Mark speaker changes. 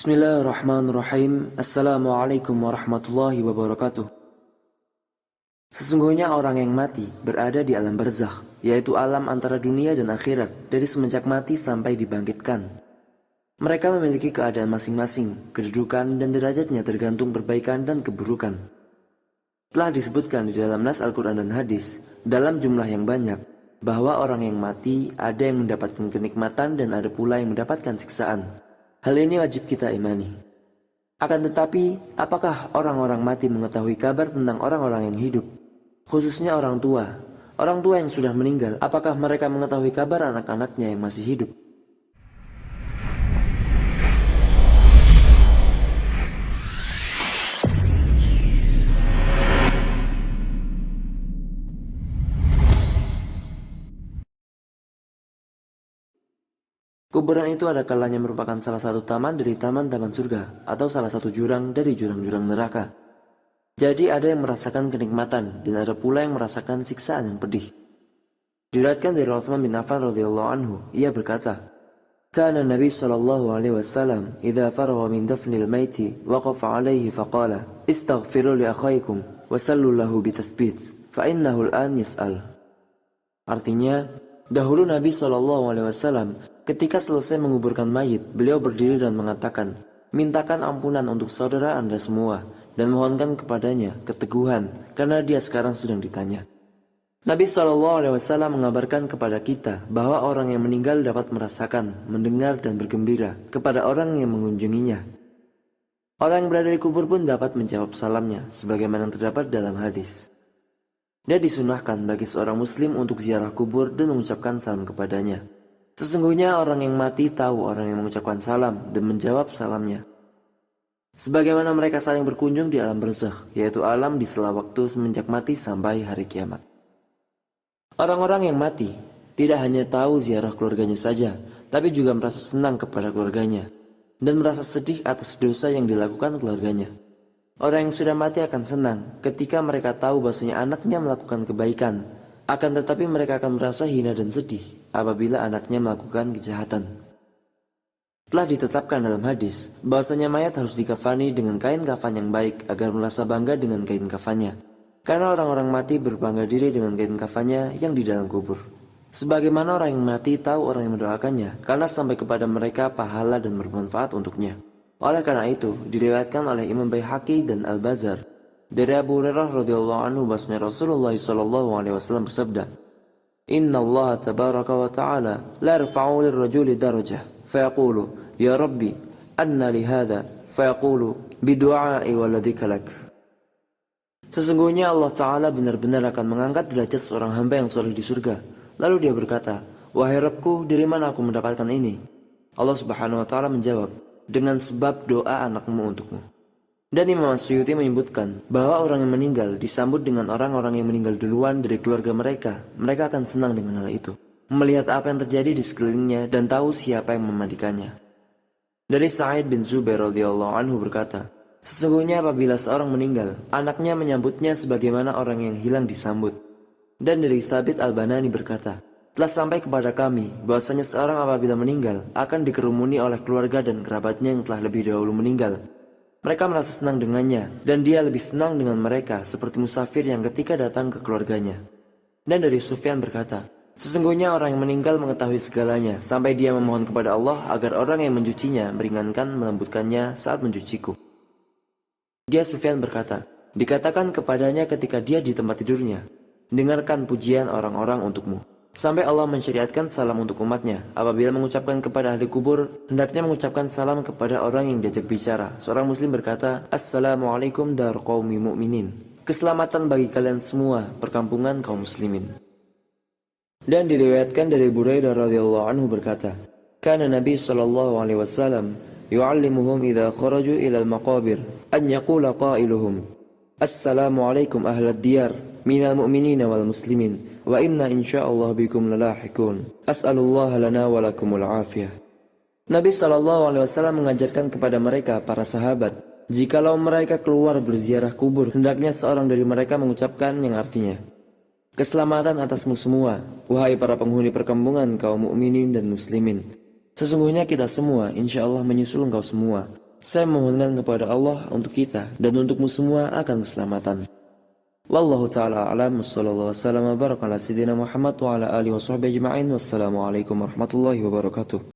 Speaker 1: Bismillahirrahmanirrahim. Assalamualaikum warahmatullahi wabarakatuh. Sesungguhnya orang yang mati berada di alam barzakh, yaitu alam antara dunia dan akhirat, dari semenjak mati sampai dibangkitkan. Mereka memiliki keadaan masing-masing, kedudukan dan derajatnya tergantung perbaikan dan keburukan. Telah disebutkan di dalam nas Al-Quran dan hadis, dalam jumlah yang banyak, bahwa orang yang mati ada yang mendapatkan kenikmatan dan ada pula yang mendapatkan siksaan. Hal ini wajib kita imani. Akan tetapi, apakah orang-orang mati mengetahui kabar tentang orang-orang yang hidup? Khususnya orang tua. Orang tua yang sudah meninggal, apakah mereka mengetahui kabar anak-anaknya yang masih hidup? Kuburan itu ada kalanya merupakan salah satu taman dari taman-taman surga, atau salah satu jurang dari jurang-jurang neraka. Jadi ada yang merasakan kenikmatan, dan ada pula yang merasakan siksaan yang pedih. Diriwayatkan dari Utsman bin Affan radhiyallahu anhu, ia berkata, "Kana Nabi sallallahu alaihi wasallam idza faragha min dafnil maiti waqafa alaihi faqala, istaghfiru li akhaykum wa sallu lahu bitathbit, fa innahu al-an yas'al." Artinya, dahulu Nabi SAW ketika selesai menguburkan mayit, beliau berdiri dan mengatakan, mintakan ampunan untuk saudara Anda semua, dan mohonkan kepadanya keteguhan, karena dia sekarang sedang ditanya. Nabi SAW mengabarkan kepada kita bahwa orang yang meninggal dapat merasakan, mendengar dan bergembira kepada orang yang mengunjunginya. Orang yang berada di kubur pun dapat menjawab salamnya, sebagaimana yang terdapat dalam hadis. Dia disunahkan bagi seorang muslim untuk ziarah kubur dan mengucapkan salam kepadanya. Sesungguhnya orang yang mati tahu orang yang mengucapkan salam dan menjawab salamnya. Sebagaimana mereka saling berkunjung di alam barzakh, yaitu alam di sela waktu semenjak mati sampai hari kiamat. Orang-orang yang mati tidak hanya tahu ziarah keluarganya saja, tapi juga merasa senang kepada keluarganya dan merasa sedih atas dosa yang dilakukan keluarganya. Orang yang sudah mati akan senang ketika mereka tahu bahwasanya anaknya melakukan kebaikan, akan tetapi mereka akan merasa hina dan sedih apabila anaknya melakukan kejahatan. Telah ditetapkan dalam hadis bahwasanya mayat harus dikafani dengan kain kafan yang baik agar merasa bangga dengan kain kafannya, karena orang-orang mati berbangga diri dengan kain kafannya yang di dalam kubur. Sebagaimana orang yang mati tahu orang yang mendoakannya, karena sampai kepada mereka pahala dan bermanfaat untuknya. Oleh karena itu, diriwayatkan oleh Imam Baihaqi dan Al-Bazar dari Abu Hurairah radhiyallahu anhu bahwasanya Rasulullah sallallahu alaihi wasallam bersabda, "Inna Allah tabaraka wa ta'ala la yarfa'u lirrajuli darajah, fayaqulu, ya Rabbi, anna li hadha, fayaqulu, bidu'ai waladhika lak." Sesungguhnya Allah Ta'ala benar-benar akan mengangkat derajat seorang hamba yang soleh di surga. Lalu dia berkata, "Wahai Rabbku, dari mana aku mendapatkan ini?" Allah Subhanahu wa Ta'ala menjawab, "Dengan sebab doa anakmu untukmu." Dan Imam Suyuti menyebutkan bahwa orang yang meninggal disambut dengan orang-orang yang meninggal duluan dari keluarga mereka. Mereka akan senang dengan hal itu, melihat apa yang terjadi di sekelilingnya dan tahu siapa yang memandikannya. Dari Sa'id bin Zubair radhiyallahu anhu berkata, sesungguhnya apabila seorang meninggal, anaknya menyambutnya sebagaimana orang yang hilang disambut. Dan dari Thabit Al-Banani berkata, telah sampai kepada kami bahwasanya seorang apabila meninggal akan dikerumuni oleh keluarga dan kerabatnya yang telah lebih dahulu meninggal. Mereka merasa senang dengannya dan dia lebih senang dengan mereka seperti musafir yang ketika datang ke keluarganya. Dan dari Sufyan berkata, sesungguhnya orang yang meninggal mengetahui segalanya sampai dia memohon kepada Allah agar orang yang mencucinya meringankan melembutkannya saat mencuciku. Dia Sufyan berkata, dikatakan kepadanya ketika dia di tempat tidurnya, dengarkan pujian orang-orang untukmu. Sampai Allah mensyariatkan salam untuk umatnya. Apabila mengucapkan kepada ahli kubur, hendaknya mengucapkan salam kepada orang yang diajak bicara. Seorang muslim berkata, Assalamualaikum dar qaumi mu'minin. Keselamatan bagi kalian semua, perkampungan kaum muslimin. Dan diriwayatkan dari Buraidah radhiyallahu anhu berkata, Kana Nabi sallallahu alaihi wasallam yu'allimuhum idza kharaju ila al-maqabir an yaqula qailuhum, Assalamualaikum ahlad diyar minal mu'minina wal muslimin wa inna insyaallah bikum lalahikun as'alullaha lana wa lakumul afiyah. Nabi SAW mengajarkan kepada mereka para sahabat, jikalau mereka keluar berziarah kubur, hendaknya seorang dari mereka mengucapkan yang artinya, keselamatan atasmu semua, wahai para penghuni perkampungan kaum mukminin dan muslimin. Sesungguhnya kita semua insyaallah menyusul engkau semua. Saya mohonkan kepada Allah untuk kita dan untukmu semua akan keselamatan. Wallahu ta'ala a'lam. Wassallallahu wasallam wa baraka ala sayyidina Muhammad wa ala alihi wa sahbihi ajma'in. Wassalamualaikum warahmatullahi wabarakatuh.